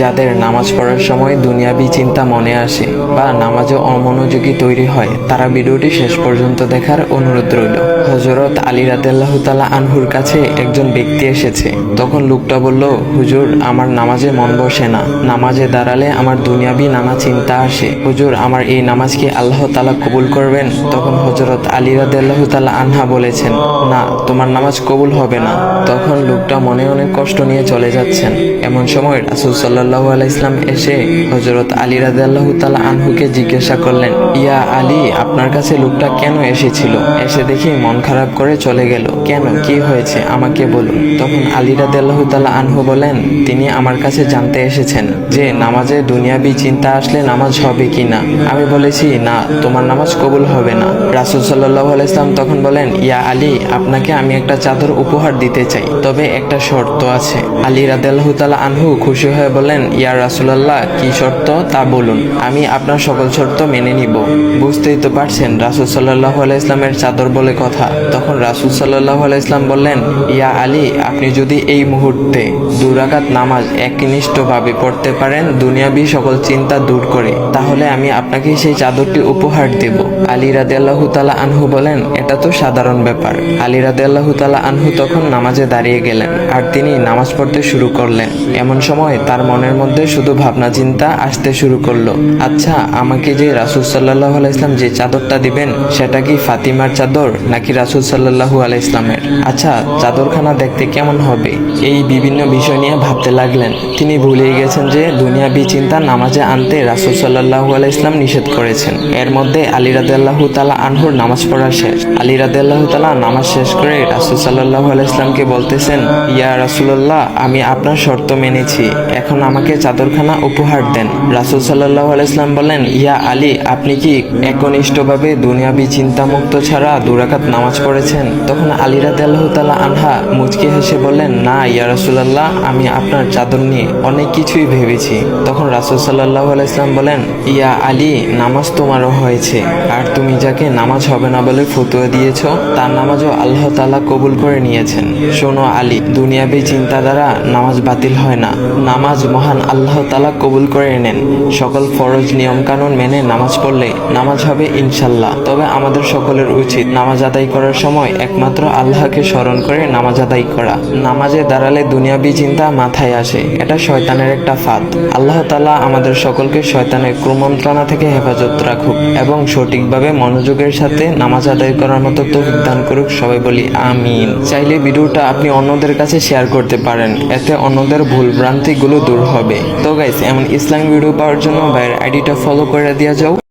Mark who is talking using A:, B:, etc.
A: যাদের নামাজ পড়ার সময় দুনিয়াবি চিন্তা মনে আসে বা নামাজে অমনোযোগী তৈরি হয়, তারা ভিডিওটি শেষ পর্যন্ত দেখার অনুরোধ রইল। হযরত আলী রাদিয়াল্লাহু তাআলা আনহুর কাছে একজন ব্যক্তি এসেছে। তখন লোকটা বলল, হুজুর, আমার নামাজে মন বসে না। নামাজে দাঁড়ালে আমার দুনিয়াবি নানা চিন্তা আসে। হুজুর, আমার এই নামাজ কি আল্লাহ তাআলা কবুল করবেন? তখন হযরত আলী রাদিয়াল্লাহু তাআলা আনহা বলেছেন, না, তোমার নামাজ কবুল হবে না। তখন লোকটা মনে অনেক কষ্ট নিয়ে চলে যাচ্ছেন। এমন সময় রাসূল সাল্লাল্লাহু আলাইহি ওয়াসাল্লাম এসে হযরত আলী রাদিয়াল্লাহু তাআলা আনহুকে জিজ্ঞাসা করলেন, ইয়া আলী, আপনার কাছে লোকটা কেন এসেছিল? এসে দেখি মন খারাপ করে চলে গেল। কেন, কি হয়েছে আমাকে বলুন। তখন আলী রাদিয়াল্লাহু তাআলা আনহু বলেন, তিনি আমার কাছে জানতে এসেছেন যে নামাজে দুনিয়াবি চিন্তা আসলে নামাজ হবে কিনা। আমি বলেছি, না, তোমার নামাজ কবুল হবে না। রাসূল সাল্লাল্লাহু আলাইহি ওয়াসাল্লাম তখন বলেন, ইয়া আলী, আপনাকে আমি একটা চাদর উপহার দিতে চাই, তবে একটা শর্ত আছে। আলী রাদিয়াল্লাহু তাআলা আনহু খুশি হয়ে বলেন, ইয়া রাসূলুল্লাহ, কি শর্ত তা বলুন, আমি আপনার সকল শর্ত মেনে নিব। বুঝতেই তো পারছেন রাসূল সাল্লাল্লাহু আলাইহি ওয়াসাল্লামের চাদর বলে কথা। তখন রাসূল সাল্লাল্লাহু আলাইহি ওয়াসাল্লাম বললেন, ইয়া আলী, আপনি যদি এই মুহূর্তে 2 রাকাত নামাজ একনিষ্ঠভাবে পড়তে পারেন দুনিয়াবি সকল চিন্তা দূর করে, তাহলে আমি আপনাকে সেই চাদরটি উপহার দেব। আলী রাদিয়াল্লাহু তাআলা আনহু বলেন, এটা তো সাধারণ ব্যাপার। আলী রাদিয়াল্লাহু তাআলা আনহু তখন নামাজে দাঁড়িয়ে গেলেন আর তিনি নামাজ পড়তে শুরু করলেন। এমন সময় তার মনের মধ্যে শুধু ভাবনা চিন্তা আসতে শুরু করলো, আচ্ছা, আমাকে যে রাসূল সাল্লাল্লাহু আলাইহি ওয়াসাল্লাম যে চাদরটা দিবেন, সেটা কি ফাতিমার চাদর নাকি রাসূল সাল্লাল্লাহু আলাইহি ওয়াসাল্লামের? আচ্ছা, চাদরখানা দেখতে কেমন হবে? এই বিভিন্ন বিষয় নিয়ে ভাবতে লাগলেন। তিনি ভুলেই গেছেন যে দুনিয়াবি চিন্তা নামাজে আনতে রাসূল সাল্লাল্লাহু আলাইহি ওয়াসাল্লাম নিষেধ করেছেন। এর মধ্যে আলী রাদিয়াল্লাহু তাআলা আনহুর নামাজ পড়া শেষ। আলী রাদিয়াল্লাহু তাআলা নামাজ শেষ করে রাসূল সাল্লাল্লাহু আলাইহি ওয়াসাল্লামকে বলতেছেন, ইয়া রাসূলুল্লাহ, আমি আপনার শর্ত মেনেছি, এখন আমাকে চাদরখানা উপহার দেন। রাসূল সাল্লাল্লাহু আলাইহি ওয়াসাল্লাম বলেন, ইয়া আলী, আপনি কি একনিষ্ঠভাবে দুনিয়াবি চিন্তামুক্ত ছাড়া 2 রাকাত নামাজ পড়েছেন? তখন আলী রাদিয়াল্লাহু তাআলা আনহা মুচকি হেসে বললেন, না ইয়া রাসূলুল্লাহ, আমি আপনার চাদর নিয়ে অনেক কিছুই ভেবেছি। তখন রাসূল সাল্লাল্লাহু আলাইহি ওয়াসাল্লাম বলেন, ইয়া আলী, নামাজ তোমারও হয়েছে, আর তুমি যাকে নামাজ হবে না বলে ফতোয়া দিয়েছো, তার নামাজও আল্লাহ তাআলা কবুল করে নিয়েছেন। শোনো আলী, দুনিয়াবি চিন্তা দ্বারা নামাজ বাতিল হয় না, নামাজ মহান আল্লাহ তাআলা কবুল করে নেন। সকল ফরজ নিয়ম কানুন মেনে নামাজ পড়লে নামাজ হবে ইনশাল্লাহ। তবে আমাদের সকলের উচিত নামাজ আদায় করার সময় একমাত্র আল্লাহকে স্মরণ করে নামাজ আদায় করা। নামাজে দাঁড়ালে দুনিয়াবি চিন্তা মাথায় আসে, এটা শয়তানের একটা ফাঁদ। আল্লাহ তাআলা আমাদের সকলকে শয়তানের কুমন্ত্রণা থেকে হেফাজত রাখুক এবং সঠিকভাবে মনোযোগের সাথে নামাজ আদায় করার মতো তৌফিক দান করুক। সবাই বলি আমিন। চাইলে ভিডিওটা আপনি অন্যদের কাছে শেয়ার করতে পারেন, এতে অন্যদের ভুল ভ্রান্তিগুলো দূর হবে। তো গাইস, এমন ইসলামিক ভিডিও পাওয়ার জন্য ভাইয়ের আইডিটা ফলো করে দিয়ে যাও।